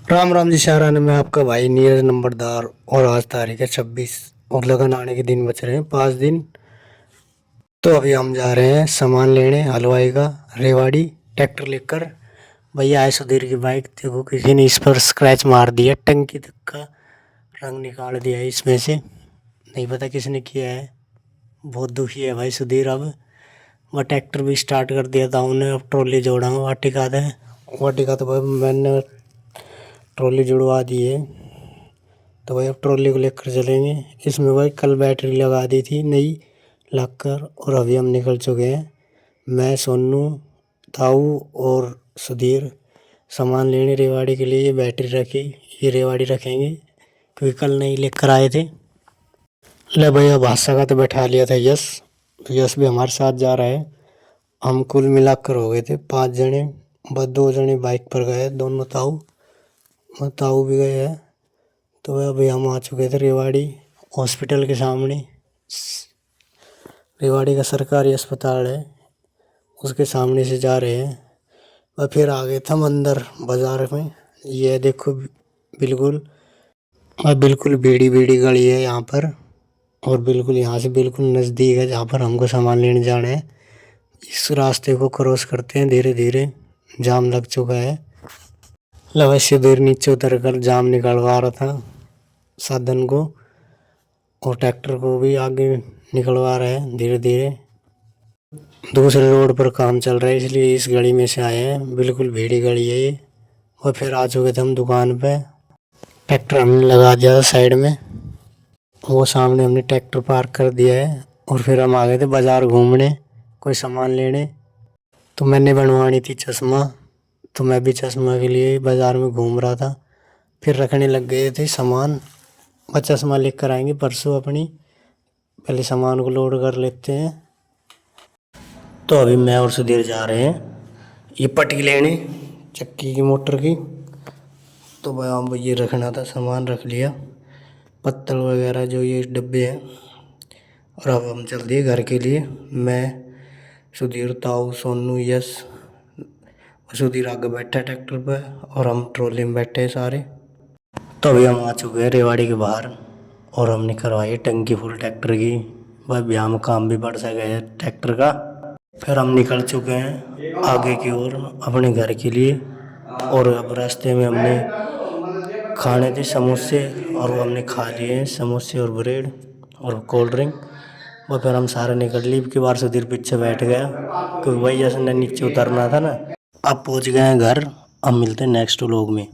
राम राम जी शाहराना में आपका भाई नीरज नंबरदार। और आज तारीख है 26 और लगन आने के दिन बच रहे हैं 5 दिन। तो अभी हम जा रहे हैं सामान लेने हलवाई का रेवाड़ी ट्रैक्टर लेकर। भैया आए सुधीर की बाइक, देखो किसी ने इस पर स्क्रैच मार दिया, टंकी तक का रंग निकाल दिया है इसमें से, नहीं पता किसने किया है। बहुत दुखी है भाई सुधीर। अब वह ट्रैक्टर भी स्टार्ट कर दिया था उन्हें, अब ट्रॉली जोड़ा वाटिका है। वाटिका तो भाई मैंने ट्रॉली जुड़वा दी है, तो भाई अब ट्रॉली को लेकर चलेंगे। इसमें भाई कल बैटरी लगा दी थी नई लगकर, और अभी हम निकल चुके हैं। मैं, सोनू, ताऊ और सुधीर सामान लेने रेवाड़ी के लिए। ये बैटरी रखी, ये रेवाड़ी रखेंगे क्योंकि कल नहीं लेकर आए थे। ले भैया भाषा का तो बैठा लिया था यश, तो यश भी हमारे साथ जा रहा है। हम कुल मिलाकर हो गए थे 5 जने, बस 2 जने बाइक पर गए, दोनों ताऊ भी गए हैं। तो अभी हम आ चुके थे रेवाड़ी हॉस्पिटल के सामने। रेवाड़ी का सरकारी अस्पताल है, उसके सामने से जा रहे हैं। और फिर आ गए थे हम अंदर बाज़ार में। ये देखो बिल्कुल, और बिल्कुल भीड़ी भीड़ी गली है यहाँ पर, और बिल्कुल यहाँ से बिल्कुल नज़दीक है जहाँ पर हमको सामान लेने जाना है। इस रास्ते को क्रॉस करते हैं धीरे धीरे, जाम लग चुका है। लवश्य देर नीचे उतर कर जाम निकलवा रहा था साधन को, और ट्रैक्टर को भी आगे निकलवा रहे हैं धीरे धीरे। दूसरे रोड पर काम चल रहा है इसलिए इस गली में से आए हैं, बिल्कुल भीड़ी गली है ये। और फिर आ चुके थे हम दुकान पे। ट्रैक्टर हमने लगा दिया था साइड में, वो सामने हमने ट्रैक्टर पार्क कर दिया है। और फिर हम आ गए थे बाज़ार घूमने, कोई सामान लेने। तो मैंने बनवानी थी चश्मा, तो मैं भी चश्मा के लिए बाज़ार में घूम रहा था। फिर रखने लग गए थे सामान, बस चश्मा लेकर आएंगे परसों अपनी, पहले सामान को लोड कर लेते हैं। तो अभी मैं और सुधीर जा रहे हैं ये पट्टी लेने चक्की की मोटर की। तो भाई हम ये रखना था, सामान रख लिया, पत्तल वगैरह जो ये डब्बे हैं। और अब हम चल दिए घर के लिए। मैं, सुधीर, ताऊ, सोनू, यश। सुधीर आगे बैठा है ट्रैक्टर पर और हम ट्रॉली में बैठे हैं सारे। तो अभी हम आ चुके हैं रेवाड़ी के बाहर, और हमने करवाई टंकी फुल ट्रैक्टर की। वह भी हम काम भी बढ़ सके है ट्रैक्टर का। फिर हम निकल चुके हैं आगे की ओर अपने घर के लिए। और अब रास्ते में हमने खाने थे समोसे, और वो हमने खा लिए हैं समोसे और ब्रेड और कोल्ड ड्रिंक। और फिर हम सारे निकल लिए कि बार सुधीर पीछे बैठ गया क्योंकि भाई जैसे नीचे उतरना था ना। अब पहुंच गए हैं घर, अब मिलते हैं नेक्स्ट व्लॉग में।